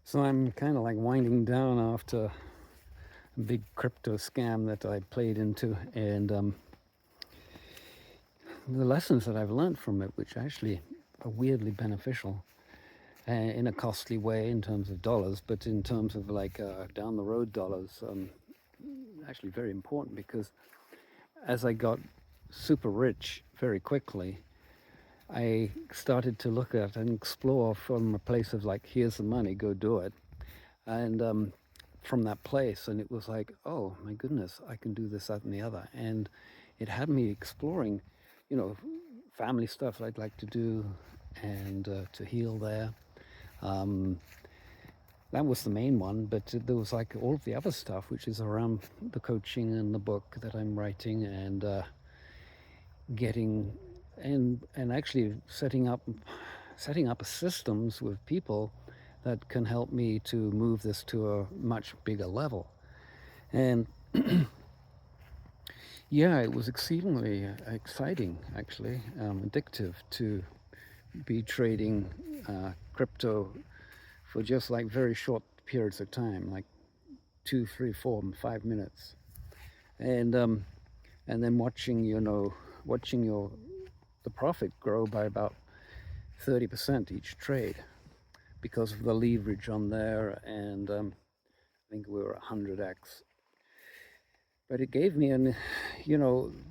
So I'm kind of like winding down after a big crypto scam that I played into, and the lessons that I've learned from it, which actually are weirdly beneficial in a costly way in terms of dollars, but in terms of like down the road dollars, actually very important because as I got super rich very quickly, I started to look at and explore from a place of like, here's the money, go do it. And from that place, and it was like, oh my goodness, I can do this, that, and the other. And it had me exploring, you know, family stuff I'd like to do and to heal there. Um, that was the main one, but there was like all of the other stuff, which is around the coaching and the book that I'm writing and getting and actually setting up systems with people that can help me to move this to a much bigger level. And yeah, it was exceedingly exciting, actually, addictive to be trading crypto for just like very short periods of time, like 2, 3, 4, 5 minutes, and and then watching, watching your the profit grow by about 30% each trade because of the leverage on there, and I think we were 100x. But it gave me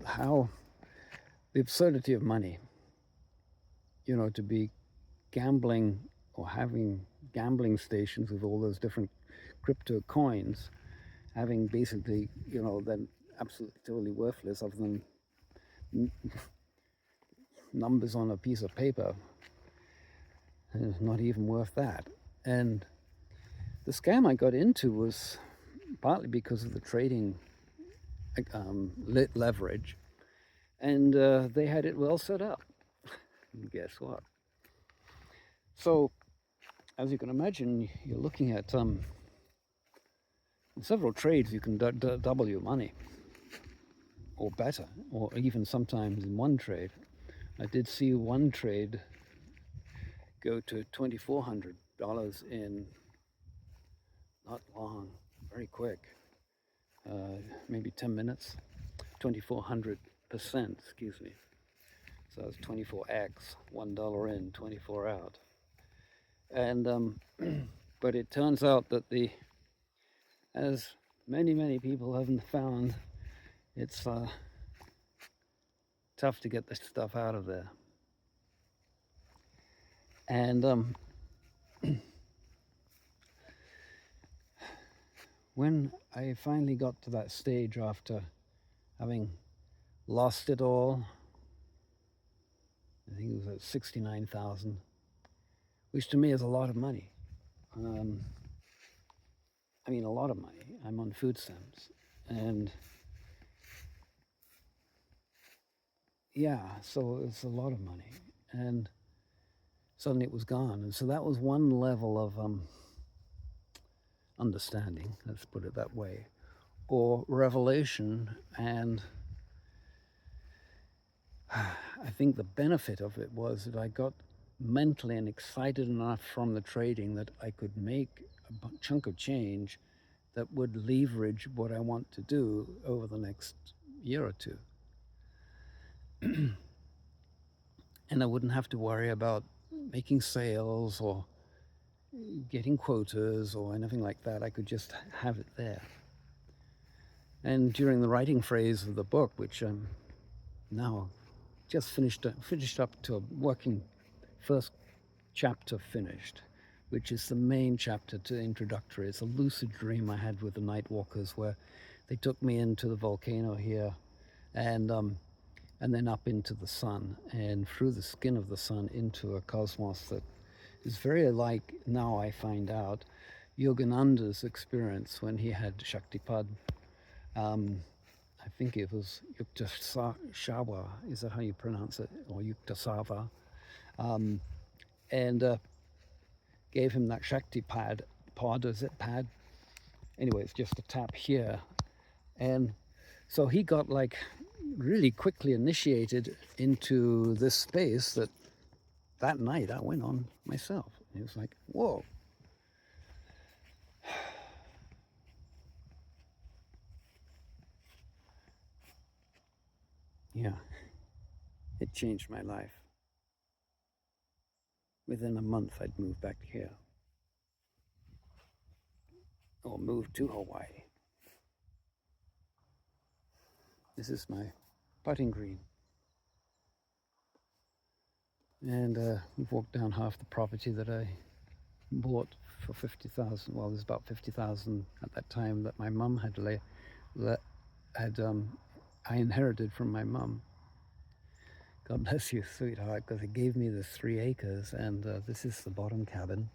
how the absurdity of money, to be gambling or having gambling stations with all those different crypto coins, having basically, then absolutely totally worthless other than numbers on a piece of paper. It's not even worth that. And the scam I got into was partly because of the trading leverage, and they had it well set up. And guess what? So, as you can imagine, you're looking at in several trades you can double your money, or better, or even sometimes in one trade. I did see one trade go to $2,400 in not long, very quick, maybe 10 minutes, 2,400%, excuse me. So it's 24x, $1 in, 24 out. And but it turns out that as many people haven't found, it's tough to get this stuff out of there. And when I finally got to that stage after having lost it all, I think it was at 69,000, which to me is a lot of money. I mean, a lot of money. I'm on food stamps. And yeah, so it's a lot of money. And suddenly it was gone. And so that was one level of understanding, let's put it that way, or revelation. And I think the benefit of it was that I got mentally and excited enough from the trading that I could make a chunk of change that would leverage what I want to do over the next year or two. And I wouldn't have to worry about making sales or getting quotas or anything like that. I could just have it there. And during the writing phase of the book, which I'm now just finished up to a working first chapter finished, which is the main chapter to introductory. It's a lucid dream I had with the Nightwalkers where they took me into the volcano here and then up into the sun and through the skin of the sun into a cosmos that is very like, now I find out, Yogananda's experience when he had Shaktipad. I think it was Yuktasava, is that how you pronounce it? Or Yuktasava. And gave him that pod, is it pad? Anyway, it's just a tap here. And so he got like really quickly initiated into this space that night I went on myself. It was like, whoa. Yeah, it changed my life. Within a month, I'd moved back here, or moved to Hawaii. This is my putting green. And we've walked down half the property that I bought for 50,000. Well, there's about 50,000 at that time that my mum I inherited from my mum. God bless you, sweetheart, because it gave me this 3 acres, and this is the bottom cabin.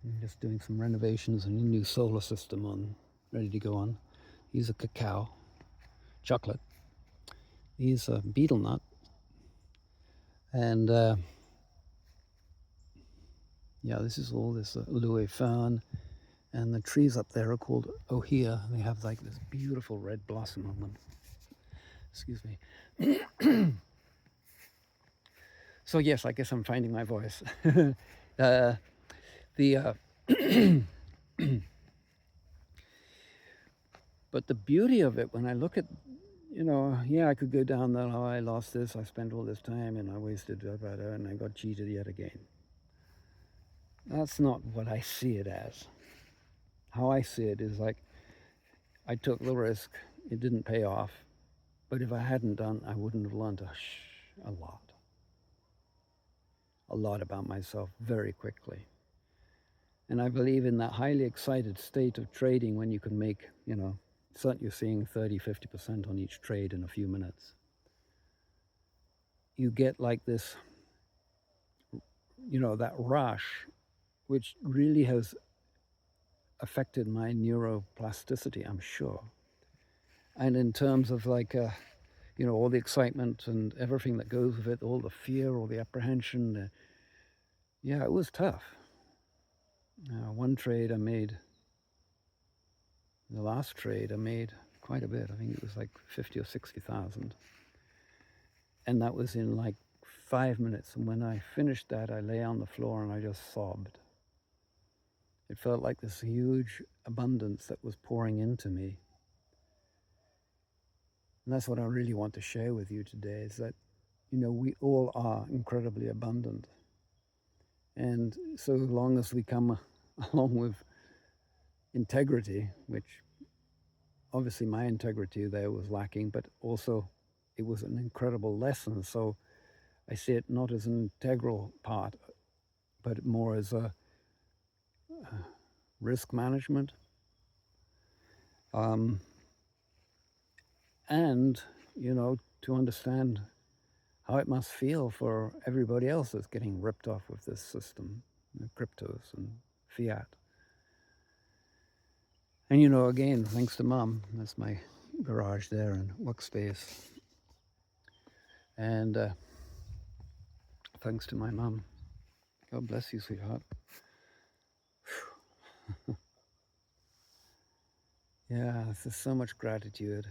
I'm just doing some renovations and a new solar system on, ready to go on. Here's a cacao, chocolate. Here's a betel nut, and yeah, this is all this aloe fern, and the trees up there are called ohia. They have like this beautiful red blossom on them. Excuse me. So yes, I guess I'm finding my voice. The but the beauty of it, when I look at, yeah, I could go down that. Oh, I lost this. I spent all this time, and I wasted and I got cheated yet again. That's not what I see it as. How I see it is like, I took the risk. It didn't pay off, but if I hadn't done, I wouldn't have learned a lot about myself very quickly. And I believe in that highly excited state of trading when you can make, certainly you're seeing 30, 50% on each trade in a few minutes. You get like this, that rush, which really has affected my neuroplasticity, I'm sure. And in terms of like, all the excitement and everything that goes with it, all the fear, all the apprehension, yeah, it was tough. One trade I made, the last trade I made quite a bit. I think it was like 50 or 60,000. And that was in like 5 minutes. And when I finished that, I lay on the floor and I just sobbed. It felt like this huge abundance that was pouring into me. And that's what I really want to share with you today, is that, we all are incredibly abundant. And so long as we come along with integrity, which obviously my integrity there was lacking, but also it was an incredible lesson. So I see it not as an integral part, but more as a risk management. And, to understand how it must feel for everybody else that's getting ripped off with this system, cryptos and fiat. And, again, thanks to Mum, that's my garage there and workspace. And thanks to my mum. God bless you, sweetheart. Yeah, there's so much gratitude.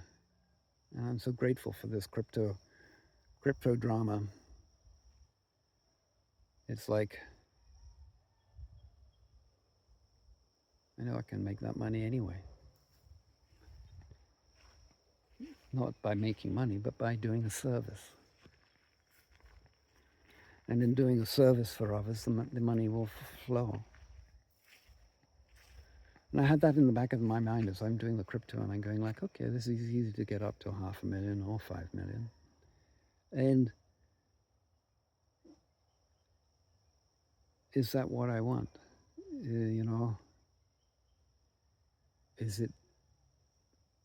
And I'm so grateful for this crypto drama. It's like, I know I can make that money anyway. Not by making money, but by doing a service. And in doing a service for others, the money will flow. And I had that in the back of my mind as I'm doing the crypto, and I'm going like, okay, this is easy to get up to 500,000 or 5 million. And is that what I want? Is it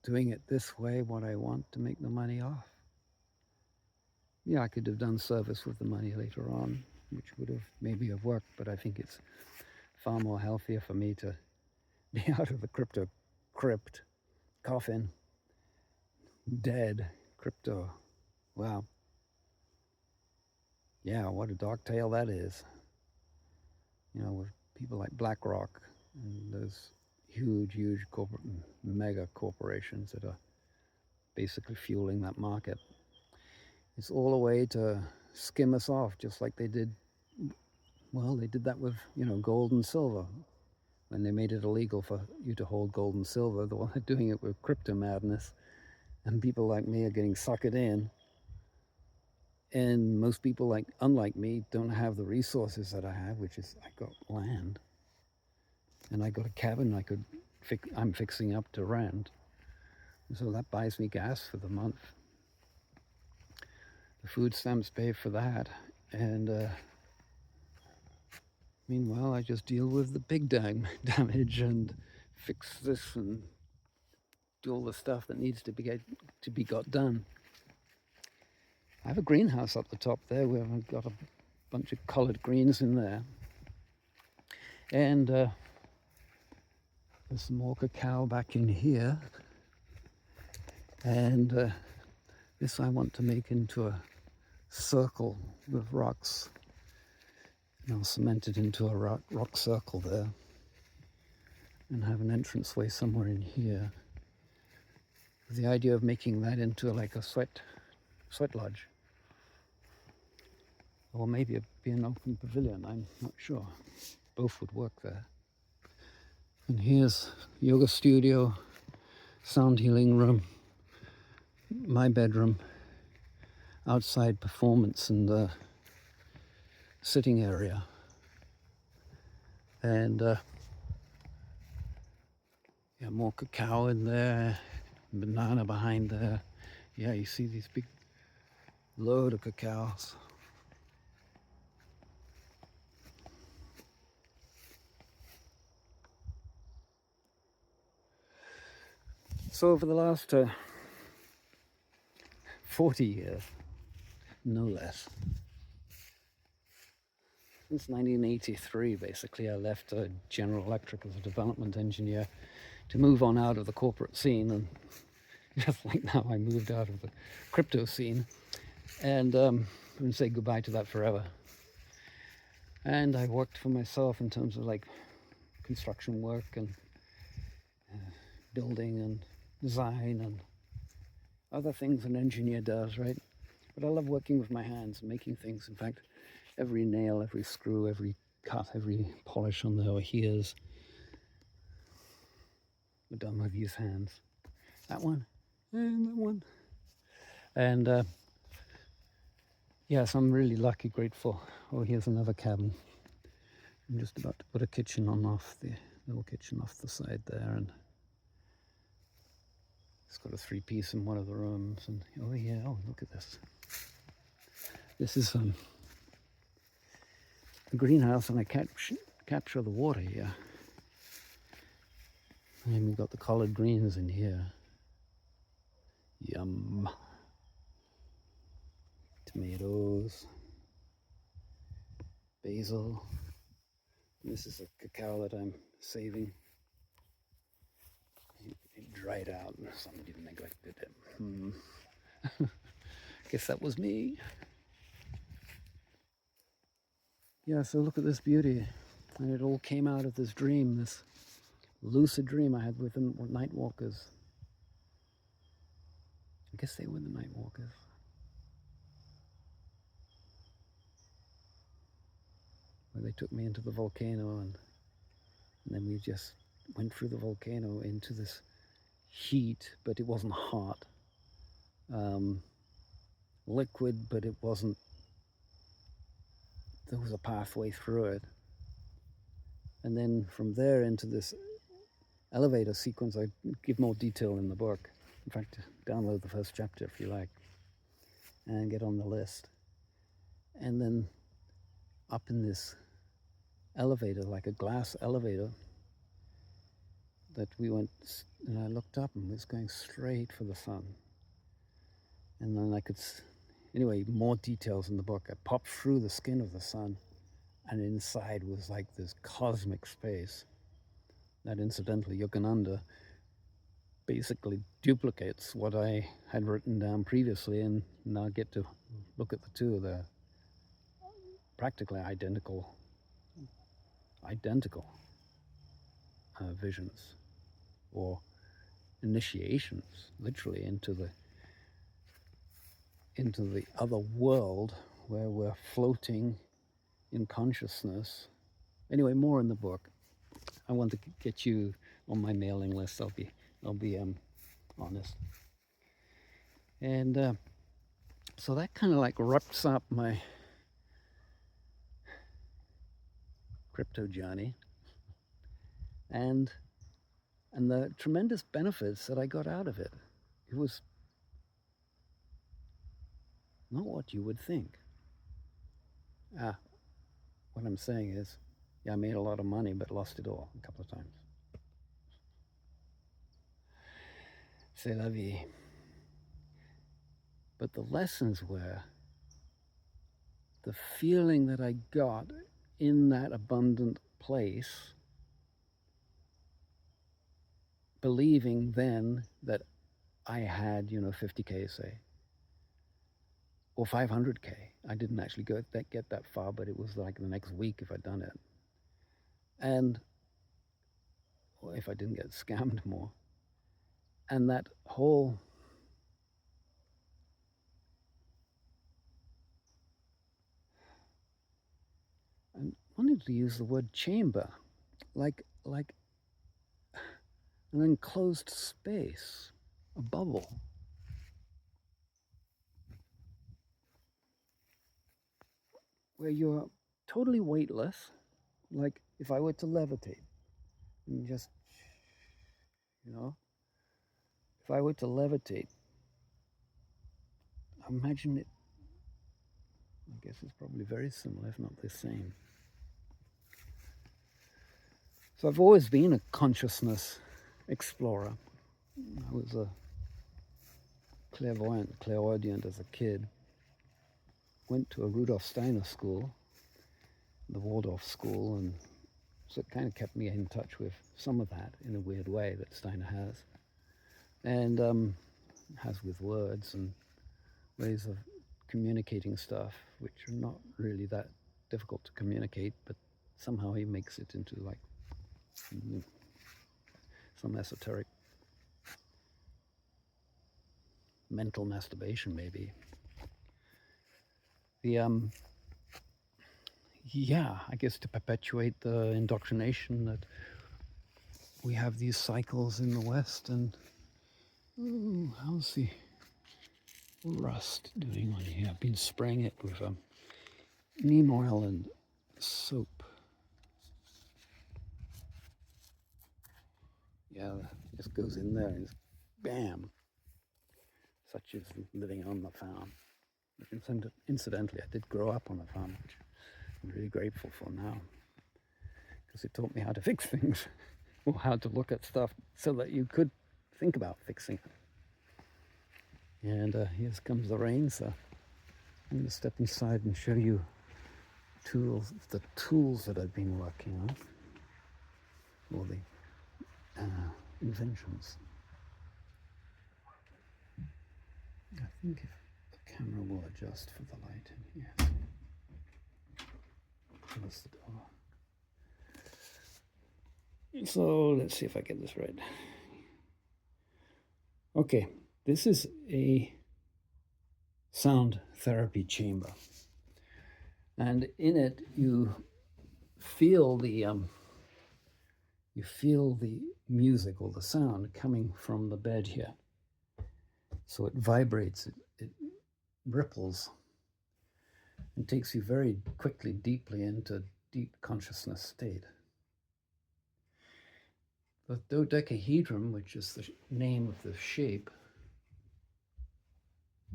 doing it this way what I want to make the money off? Yeah, I could have done service with the money later on, which would have maybe have worked, but I think it's far more healthier for me to be out of the crypto crypt, coffin, dead crypto. Wow. Yeah, what a dark tale that is. With people like BlackRock and those huge mega corporations that are basically fueling that market. It's all a way to skim us off, just like they did. Well, they did that with, gold and silver. When they made it illegal for you to hold gold and silver, they're doing it with crypto madness. And people like me are getting suckered in. And most people, like unlike me, don't have the resources that I have, which is I got land and I got a cabin I'm fixing up to rent. So that buys me gas for the month. The food stamps pay for that. And meanwhile, I just deal with the big damage and fix this and do all the stuff that needs to be got done. I have a greenhouse up the top there where I've got a bunch of collard greens in there. And there's some more cacao back in here. And this I want to make into a circle with rocks. And I'll cement it into a rock circle there and have an entranceway somewhere in here. With the idea of making that into like a sweat lodge. Or maybe it'd be an open pavilion, I'm not sure. Both would work there. And here's yoga studio, sound healing room, my bedroom, outside performance and sitting area. And yeah, more cacao in there, banana behind there. Yeah, you see these big load of cacaos. So over the last 40 years, no less, since 1983, basically, I left General Electric as a development engineer to move on out of the corporate scene. And just like now, I moved out of the crypto scene. And I'm going to say goodbye to that forever. And I worked for myself in terms of like construction work and building and design and other things an engineer does, right? But I love working with my hands and making things. In fact, every nail, every screw, every cut, every polish on the adheres were done with these hands. That one and that one. And yes, I'm really lucky, grateful. Oh, here's another cabin. I'm just about to put a kitchen on off the little kitchen off the side there, and it's got a 3-piece in one of the rooms. And oh yeah, oh look at this. This is a greenhouse, and I capture the water here. And we've got the collard greens in here. Yum. Tomatoes, basil. This is a cacao that I'm saving. It dried out and somebody neglected it. Guess that was me. Yeah, so look at this beauty. And it all came out of this dream, this lucid dream I had with the night walkers. I guess they were the night walkers. Where they took me into the volcano, and then we just went through the volcano into this heat, but it wasn't hot. Liquid, but it wasn't. There was a pathway through it. And then from there into this elevator sequence, I give more detail in the book. In fact, download the first chapter if you like, and get on the list. And then up in this elevator, like a glass elevator, that we went, and I looked up and it was going straight for the sun. And then I could, anyway, more details in the book. I popped through the skin of the sun, and inside was like this cosmic space that, incidentally, Yogananda basically duplicates what I had written down previously, and now I get to look at the two. They're practically identical visions or initiations, literally, into the other world where we're floating in consciousness. Anyway, more in the book. I want to get you on my mailing list. I'll be honest. And So that kind of like wraps up my crypto journey and the tremendous benefits that I got out of it. It was not what you would think. What I'm saying is, yeah, I made a lot of money, but lost it all a couple of times. C'est la vie. But the lessons were the feeling that I got in that abundant place, believing then that I had, 50K, say, or 500K. I didn't actually get that far, but it was like the next week if I'd done it. And or if I didn't get scammed more. And that whole I wanted to use the word chamber, like an enclosed space, a bubble. Where you're totally weightless, like if I were to levitate and just, if I were to levitate, imagine it. I guess it's probably very similar, if not the same. So I've always been a consciousness explorer. I was a clairaudient as a kid. Went to a Rudolf Steiner school, the Waldorf school, and so it kind of kept me in touch with some of that in a weird way that Steiner has. And has with words and ways of communicating stuff, which are not really that difficult to communicate, but somehow he makes it into like some esoteric mental masturbation, maybe. I guess to perpetuate the indoctrination that we have these cycles in the West. And how's the rust doing on here? I've been spraying it with neem oil and soap. Yeah, it just goes in there and bam. Such is living on the farm. Incidentally, I did grow up on a farm, which I'm really grateful for now, because it taught me how to fix things or how to look at stuff so that you could think about fixing it. And here comes the rain, so I'm going to step inside and show you the tools that I've been working on, or the inventions. I think if the camera will adjust for the light in here. Close the door. So let's see if I get this right. Okay, this is a sound therapy chamber, and in it you feel the music or the sound coming from the bed here. So it vibrates, it ripples, and takes you very quickly, deeply into deep consciousness state. The dodecahedron, which is the name of the shape,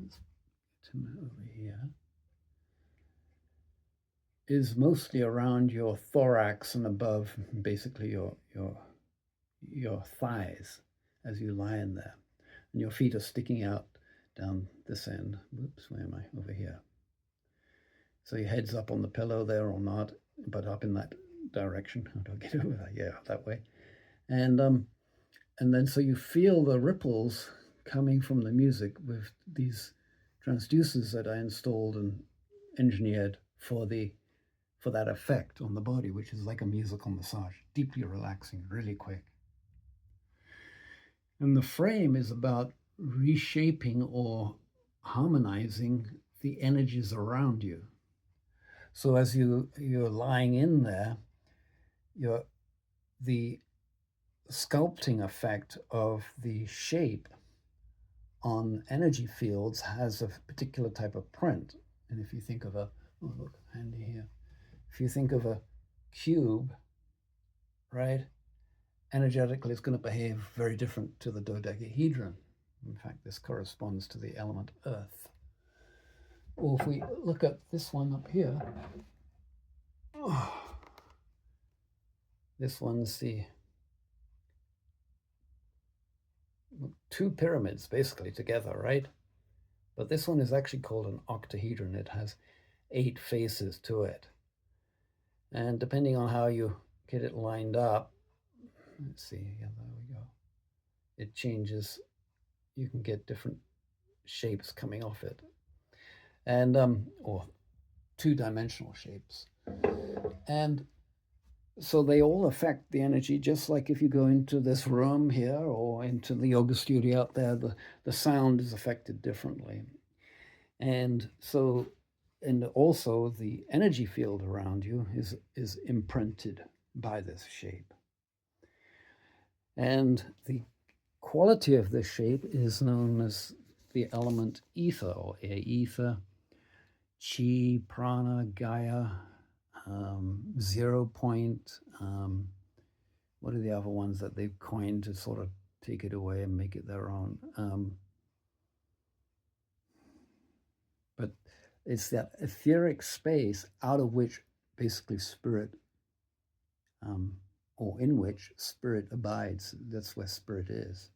let's get him over here, is mostly around your thorax and above, basically your thighs as you lie in there. And your feet are sticking out down this end. Whoops, where am I? Over here. So your head's up on the pillow there or not, but up in that direction. How do I get over that? Yeah, that way. And then so you feel the ripples coming from the music with these transducers that I installed and engineered for that effect on the body, which is like a musical massage, deeply relaxing, really quick. And the frame is about reshaping or harmonizing the energies around you. So as you're lying in there, the sculpting effect of the shape on energy fields has a particular type of print. And if you think of a, oh look, handy here. If you think of a cube, right, energetically it's going to behave very different to the dodecahedron. In fact, this corresponds to the element earth. Or if we look at this one up here, this one's the two pyramids basically together, right? But this one is actually called an octahedron. It has 8 faces to it. And depending on how you get it lined up, let's see, yeah, there we go. It changes, you can get different shapes coming off it. And, or 2-dimensional shapes. And so they all affect the energy, just like if you go into this room here or into the yoga studio out there, the sound is affected differently. And so, and also the energy field around you is imprinted by this shape. And the quality of this shape is known as the element ether, or air ether, chi, prana, Gaia, 0 point, what are the other ones that they've coined to sort of take it away and make it their own? But it's that etheric space out of which basically spirit, or in which spirit abides. That's where spirit is.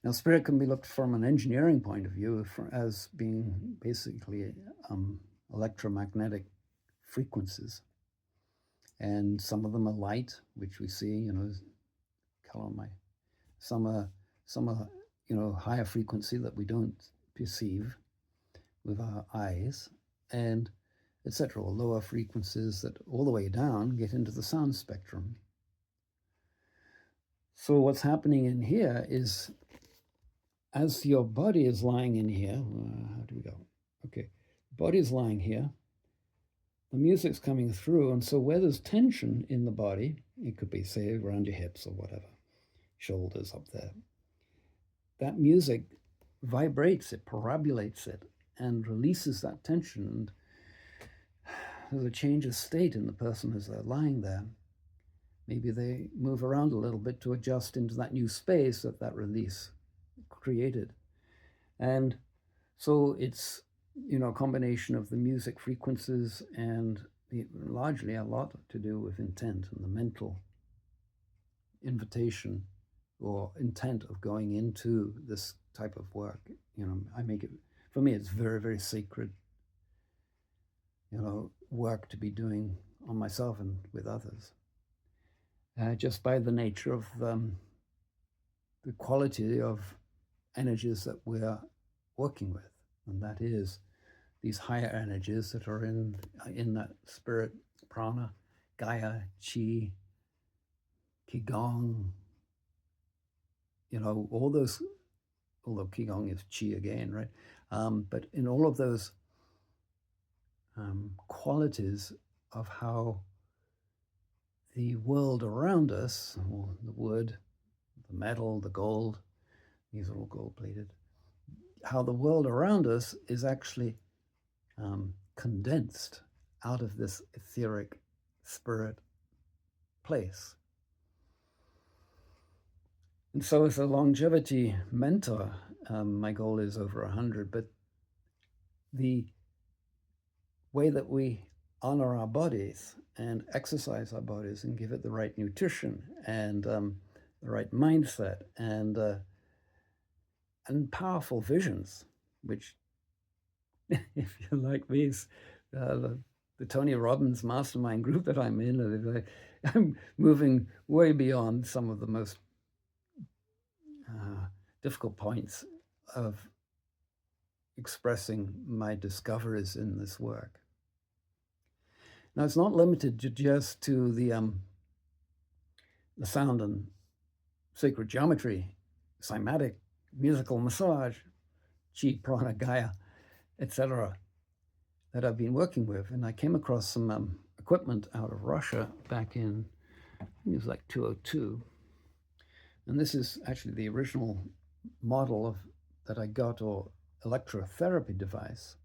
Now, spirit can be looked from an engineering point of view as being basically electromagnetic frequencies. And some of them are light, which we see, color on my, some are, higher frequency that we don't perceive with our eyes, and etc., or lower frequencies that all the way down get into the sound spectrum. So what's happening in here is, as your body is lying in here, how do we go? Okay, body is lying here, the music's coming through, and so where there's tension in the body, it could be, say, around your hips or whatever, shoulders up there, that music vibrates it, parabolates it, and releases that tension, and there's a change of state in the person as they're lying there. Maybe they move around a little bit to adjust into that new space that release created. And so it's, a combination of the music frequencies and largely a lot to do with intent and the mental invitation or intent of going into this type of work. I make it, for me, it's very, very sacred, work to be doing on myself and with others. Just by the nature of the quality of energies that we're working with, and that is these higher energies that are in that spirit, prana, Gaia, chi, qigong, all those, although qigong is chi again, right? But in all of those qualities of how the world around us, or the wood, the metal, the gold, these are all gold-plated, how the world around us is actually condensed out of this etheric spirit place. And so as a longevity mentor, my goal is over 100, but the way that we honor our bodies and exercise our bodies and give it the right nutrition and the right mindset and powerful visions, which, if you're like me, the Tony Robbins mastermind group that I'm in, I'm moving way beyond some of the most difficult points of expressing my discoveries in this work. Now, it's not limited just to the sound and sacred geometry, cymatic, musical massage, chi, prana, Gaia, etc., that I've been working with. And I came across some equipment out of Russia back in, I think it was like 2002. And this is actually the original model of that I got, or electrotherapy device,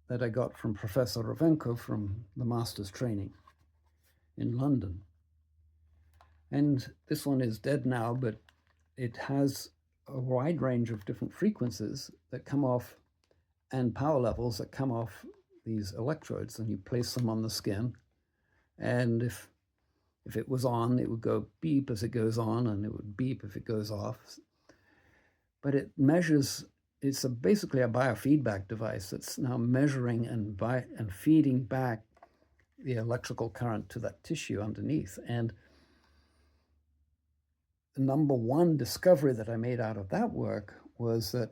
that I got from Professor Ravenko from the master's training in London. And this one is dead now, but it has a wide range of different frequencies that come off and power levels that come off these electrodes, and you place them on the skin. And if it was on, it would go beep as it goes on, and it would beep if it goes off. But it measures, it's basically a biofeedback device that's now measuring and feeding back the electrical current to that tissue underneath. And the number one discovery that I made out of that work was that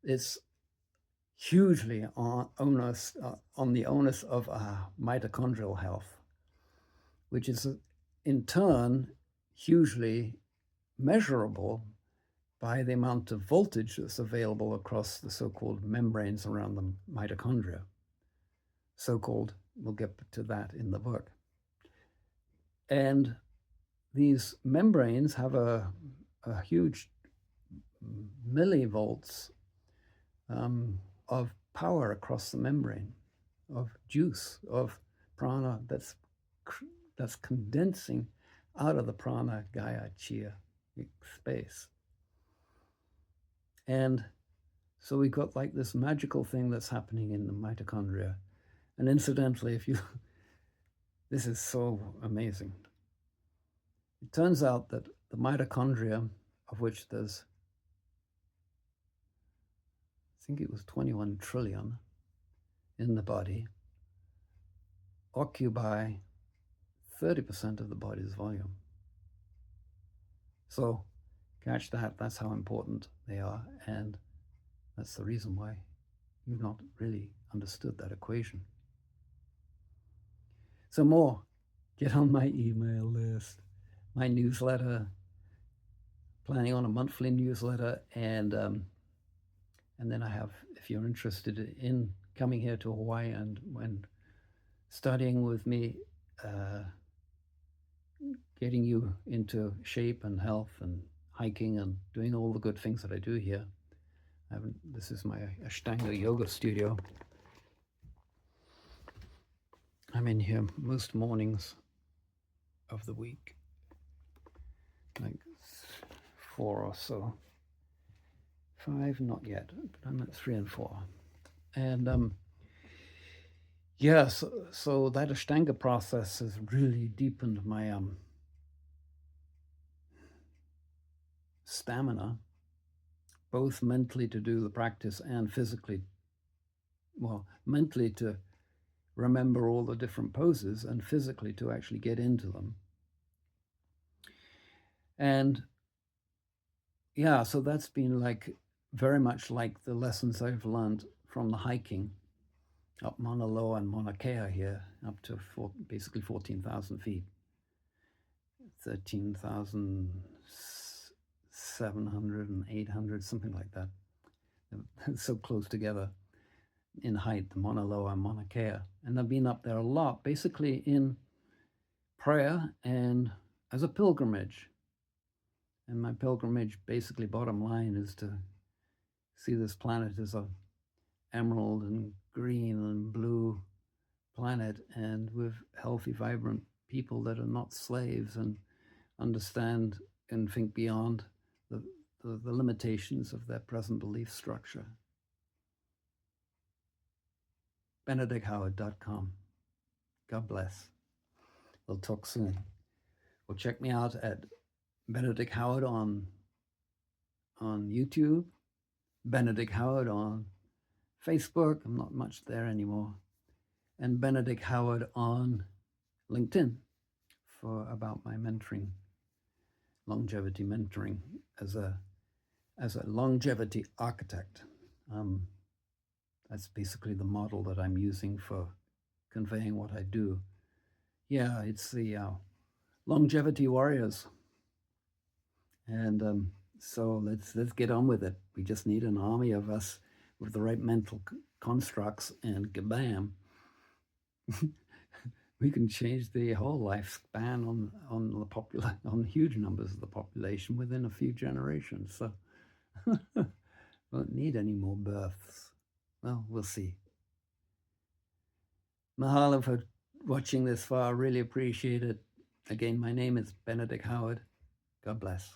it's hugely on the onus of mitochondrial health, which is in turn hugely measurable by the amount of voltage that's available across the so-called membranes around the mitochondria. So-called, we'll get to that in the book. And these membranes have a huge millivolts of power across the membrane, of juice, of prana that's condensing out of the prana, gaya, chiya space. And so we got like this magical thing that's happening in the mitochondria. And incidentally, this is so amazing. It turns out that the mitochondria, of which there's, I think it was 21 trillion in the body, occupy 30% of the body's volume. So catch that, that's how important they are. And that's the reason why you've not really understood that equation. So more, get on my email list, my newsletter, planning on a monthly newsletter, and then I have, if you're interested in coming here to Hawaii and when studying with me, getting you into shape and health and hiking and doing all the good things that I do here. This is my Ashtanga yoga studio. I'm in here most mornings of the week, like 4 or so. 5, not yet, but I'm at 3 and 4. And yeah, so that Ashtanga process has really deepened my stamina, both mentally to do the practice and physically. Well, mentally to remember all the different poses and physically to actually get into them. And yeah, so that's been like very much like the lessons I've learned from the hiking up Mauna Loa and Mauna Kea here, up to basically 14,000 feet, 13,700 and 800, something like that. So close together in height, the Mauna Loa and Mauna Kea. And I've been up there a lot, basically in prayer and as a pilgrimage. And my pilgrimage, basically, bottom line, is to see this planet as a emerald and green and blue planet, and with healthy, vibrant people that are not slaves and understand and think beyond the limitations of their present belief structure. BenedictHoward.com. God bless. We'll talk soon. Well, check me out at Benedict Howard on YouTube, Benedict Howard on Facebook. I'm not much there anymore. And Benedict Howard on LinkedIn for about my mentoring, longevity mentoring as a longevity architect. That's basically the model that I'm using for conveying what I do. Yeah, it's the longevity warriors. And so let's get on with it. We just need an army of us with the right mental constructs, and kabam, we can change the whole lifespan on huge numbers of the population within a few generations. So Won't need any more births. Well, we'll see. Mahalo for watching this far. Really appreciate it. Again, my name is Benedict Howard. God bless.